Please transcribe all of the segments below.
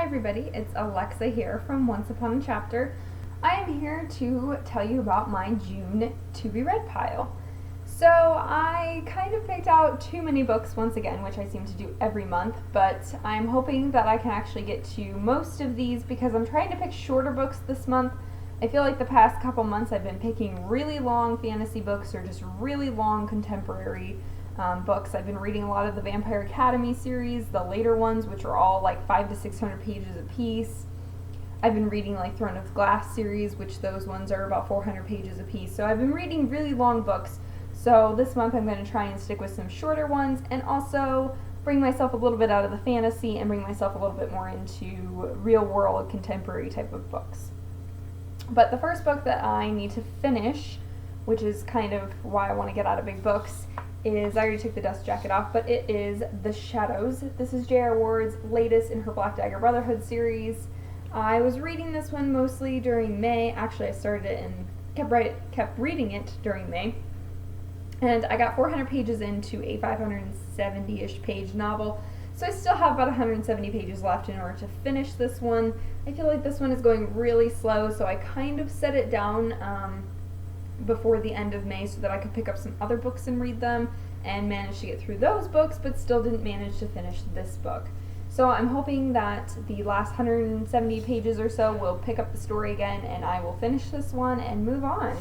Hi everybody, it's Alexa here from Once Upon a Chapter. I am here to tell you about my June to be read pile. So I kind of picked out too many books once again, which I seem to do every month, but I'm hoping that I can actually get to most of these because I'm trying to pick shorter books this month. I feel like the past couple months I've been picking really long fantasy books or just really long contemporary books. I've been reading a lot of the Vampire Academy series, the later ones, which are all like 500 to 600 pages a piece. I've been reading like Throne of Glass series, which those ones are about 400 pages a piece. So I've been reading really long books. So this month I'm going to try and stick with some shorter ones and also bring myself a little bit out of the fantasy and bring myself a little bit more into real world contemporary type of books. But the first book that I need to finish, which is kind of why I want to get out of big books, is, I already took the dust jacket off, but it is The Shadows. This is J.R. Ward's latest in her Black Dagger Brotherhood series. I was reading this one mostly during May. Actually, I started it and kept reading it during May. And I got 400 pages into a 570-ish page novel, so I still have about 170 pages left in order to finish this one. I feel like this one is going really slow, so I kind of set it down before the end of May so that I could pick up some other books and read them and manage to get through those books, but still didn't manage to finish this book. So I'm hoping that the last 170 pages or so will pick up the story again and I will finish this one and move on.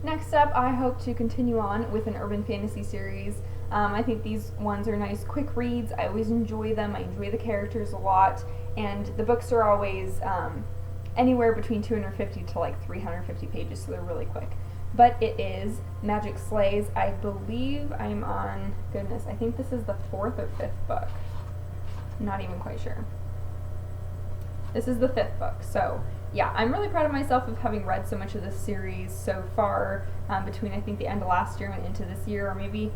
Next up, I hope to continue on with an urban fantasy series. I think these ones are nice quick reads. I always enjoy them. I enjoy the characters a lot, and the books are always anywhere between 250 to like 350 pages, so they're really quick. But it is Magic Slays. I believe I'm on, goodness, I think this is the 4th or 5th book. I'm not even quite sure. This is the 5th book, so yeah, I'm really proud of myself of having read so much of this series so far, between I think the end of last year and into this year, or maybe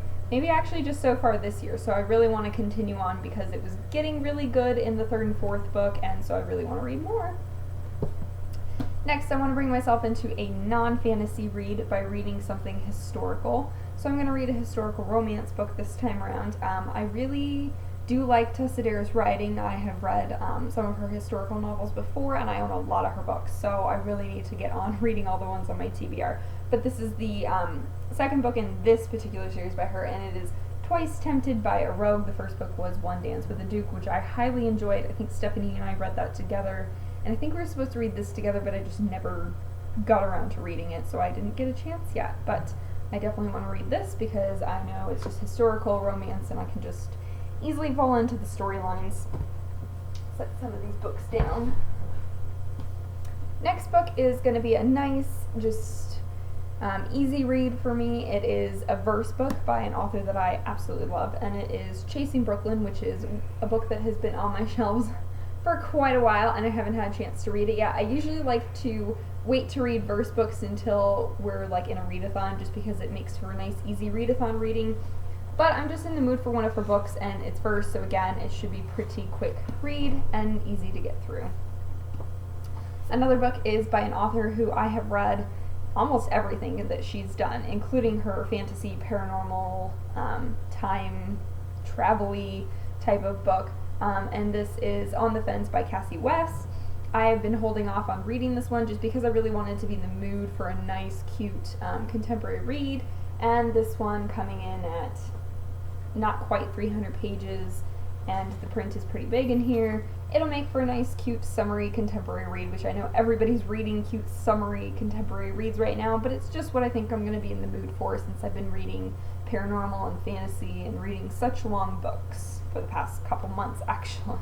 actually just so far this year. So I really want to continue on because it was getting really good in the 3rd and 4th book, and so I really want to read more. Next, I want to bring myself into a non-fantasy read by reading something historical. So I'm going to read a historical romance book this time around. I really do like Tessa Dare's writing. I have read some of her historical novels before, and I own a lot of her books, so I really need to get on reading all the ones on my TBR. But this is the second book in this particular series by her, and it is Twice Tempted by a Rogue. The first book was One Dance with a Duke, which I highly enjoyed. I think Stephanie and I read that together, and I think we were supposed to read this together, but I just never got around to reading it, so I didn't get a chance yet. But I definitely want to read this because I know it's just historical romance, and I can just easily fall into the storylines. Set some of these books down. Next book is going to be a nice, just easy read for me. It is a verse book by an author that I absolutely love, and it is Chasing Brooklyn, which is a book that has been on my shelves for quite a while, and I haven't had a chance to read it yet. I usually like to wait to read verse books until we're like in a readathon, just because it makes for a nice, easy readathon reading. But I'm just in the mood for one of her books, and it's verse, so again, it should be pretty quick read and easy to get through. Another book is by an author who I have read almost everything that she's done, including her fantasy, paranormal, time travel-y type of book. And this is On the Fence by Cassie West. I have been holding off on reading this one just because I really wanted to be in the mood for a nice, cute, contemporary read. And this one coming in at not quite 300 pages, and the print is pretty big in here. It'll make for a nice, cute, summery contemporary read, which I know everybody's reading cute, summery contemporary reads right now, but it's just what I think I'm going to be in the mood for since I've been reading paranormal and fantasy and reading such long books for the past couple months, actually.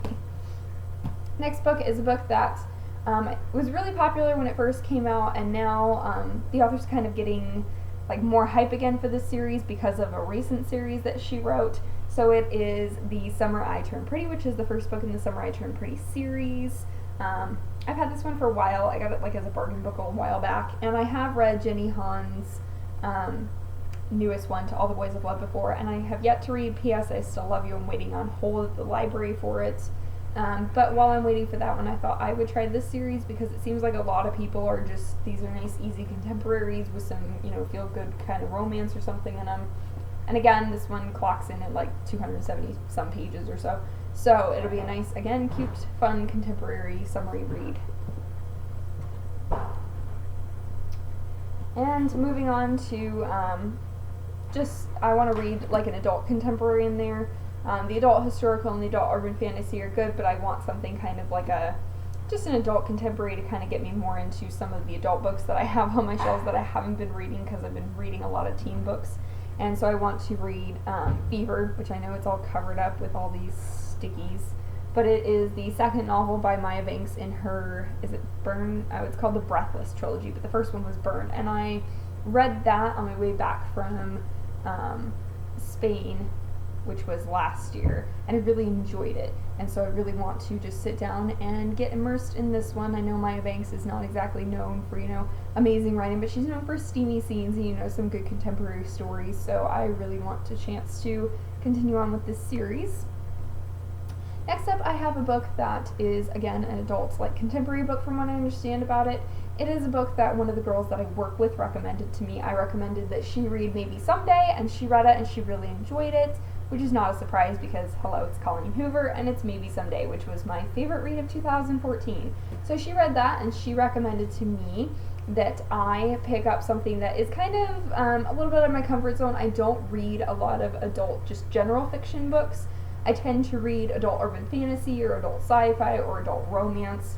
Next book is a book that was really popular when it first came out, and now the author's kind of getting like more hype again for this series because of a recent series that she wrote. So it is The Summer I Turned Pretty, which is the first book in the Summer I Turned Pretty series. I've had this one for a while. I got it like as a bargain book a while back, and I have read Jenny Han's newest one, To All the Boys I've Loved Before, and I have yet to read P.S. I Still Love You. I'm waiting on hold at the library for it. But while I'm waiting for that one, I thought I would try this series because it seems like a lot of people are just, these are nice, easy contemporaries with some, feel-good kind of romance or something in them. And again, this one clocks in at like 270 some pages or so. So it'll be a nice, again, cute, fun, contemporary summary read. And moving on to I want to read like an adult contemporary in there. The adult historical and the adult urban fantasy are good, but I want something kind of like just an adult contemporary to kind of get me more into some of the adult books that I have on my shelves that I haven't been reading because I've been reading a lot of teen books. And so I want to read Fever, which I know it's all covered up with all these stickies. But it is the second novel by Maya Banks in her, is it Burn? Oh, it's called the Breathless trilogy, but the first one was Burn. And I read that on my way back from Spain, which was last year, and I really enjoyed it. And so I really want to just sit down and get immersed in this one. I know Maya Banks is not exactly known for, amazing writing, but she's known for steamy scenes and, some good contemporary stories. So I really want a chance to continue on with this series. Next up, I have a book that is, again, an adult, contemporary book from what I understand about it. It is a book that one of the girls that I work with recommended to me. I recommended that she read Maybe Someday, and she read it, and she really enjoyed it, which is not a surprise because, hello, it's Colleen Hoover, and it's Maybe Someday, which was my favorite read of 2014. So she read that, and she recommended to me that I pick up something that is kind of a little bit out of my comfort zone. I don't read a lot of adult, just general fiction books. I tend to read adult urban fantasy or adult sci-fi or adult romance.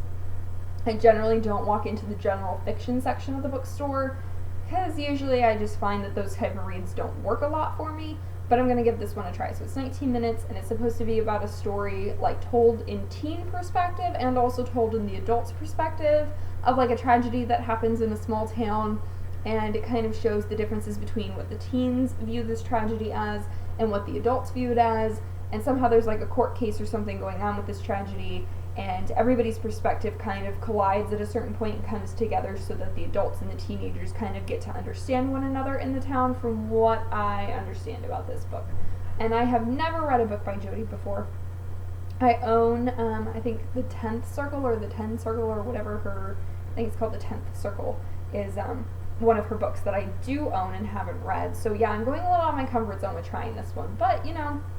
I generally don't walk into the general fiction section of the bookstore because usually I just find that those type of reads don't work a lot for me, but I'm going to give this one a try. So it's 19 minutes and it's supposed to be about a story told in teen perspective and also told in the adult's perspective of a tragedy that happens in a small town, and it kind of shows the differences between what the teens view this tragedy as and what the adults view it as. And somehow there's a court case or something going on with this tragedy, and everybody's perspective kind of collides at a certain point and comes together so that the adults and the teenagers kind of get to understand one another in the town, from what I understand about this book. And I have never read a book by Jodi before. I own, I think the 10th Circle or the 10 Circle or whatever I think it's called the 10th Circle, is one of her books that I do own and haven't read. So yeah, I'm going a little out of my comfort zone with trying this one, but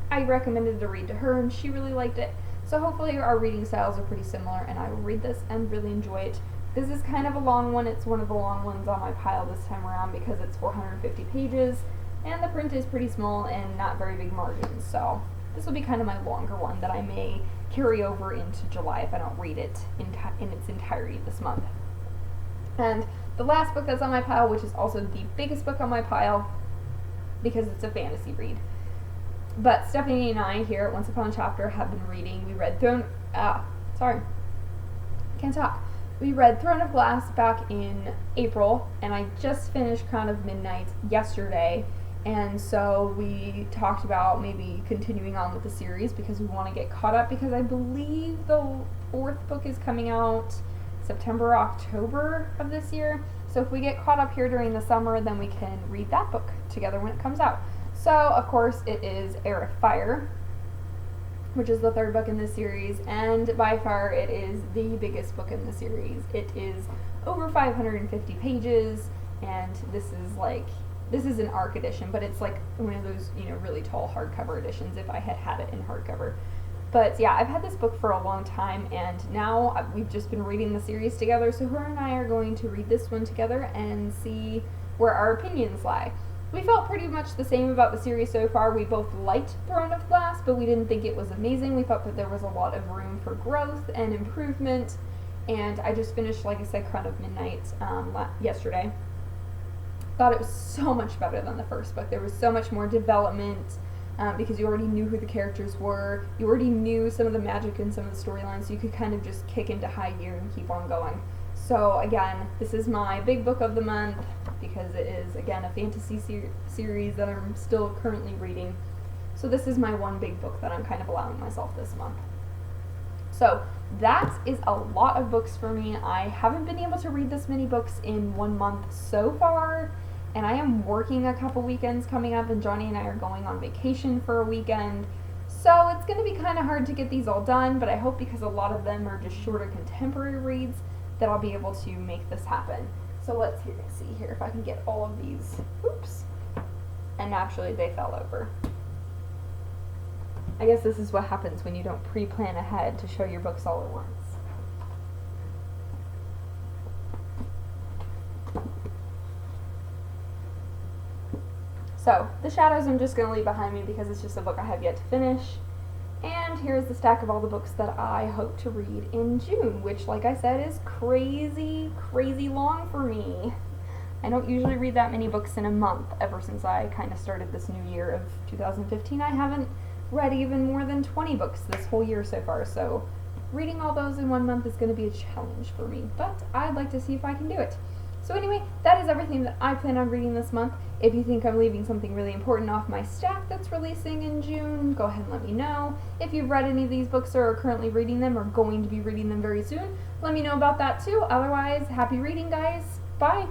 I recommended to read to her and she really liked it. So hopefully our reading styles are pretty similar and I will read this and really enjoy it. This is kind of a long one. It's one of the long ones on my pile this time around because it's 450 pages and the print is pretty small and not very big margins. So this will be kind of my longer one that I may carry over into July if I don't read it in its entirety this month. And the last book that's on my pile, which is also the biggest book on my pile because it's a fantasy read. But Stephanie and I here at Once Upon a Chapter have been reading. We read We read Throne of Glass back in April, and I just finished Crown of Midnight yesterday. And so we talked about maybe continuing on with the series because we want to get caught up, because I believe the 4th book is coming out September, October of this year. So if we get caught up here during the summer, then we can read that book together when it comes out. So, of course, it is Heir of Fire, which is the 3rd book in the series, and by far it is the biggest book in the series. It is over 550 pages, and this is an ARC edition, but it's one of those, really tall hardcover editions if I had it in hardcover. But yeah, I've had this book for a long time, and now we've just been reading the series together, so her and I are going to read this one together and see where our opinions lie. We felt pretty much the same about the series so far. We both liked Throne of Glass, but we didn't think it was amazing. We thought that there was a lot of room for growth and improvement, and I just finished, like I said, Crown of Midnight yesterday. Thought it was so much better than the first book. There was so much more development, because you already knew who the characters were. You already knew some of the magic and some of the storylines, so you could kind of just kick into high gear and keep on going. So again, this is my big book of the month because it is, again, a fantasy series that I'm still currently reading. So this is my one big book that I'm kind of allowing myself this month. So that is a lot of books for me. I haven't been able to read this many books in 1 month so far, and I am working a couple weekends coming up, and Johnny and I are going on vacation for a weekend. So it's going to be kind of hard to get these all done, but I hope, because a lot of them are just shorter contemporary reads, that I'll be able to make this happen. So let's see here if I can get all of these. Oops. And naturally they fell over. I guess this is what happens when you don't pre-plan ahead to show your books all at once. So, The Shadows I'm just going to leave behind me because it's just a book I have yet to finish. And here's the stack of all the books that I hope to read in June, which, like I said, is crazy, crazy long for me. I don't usually read that many books in a month. Ever since I kind of started this new year of 2015, I haven't read even more than 20 books this whole year so far, so reading all those in 1 month is going to be a challenge for me, but I'd like to see if I can do it. So anyway, that is everything that I plan on reading this month. If you think I'm leaving something really important off my stack that's releasing in June, go ahead and let me know. If you've read any of these books or are currently reading them or going to be reading them very soon, let me know about that too. Otherwise, happy reading, guys. Bye!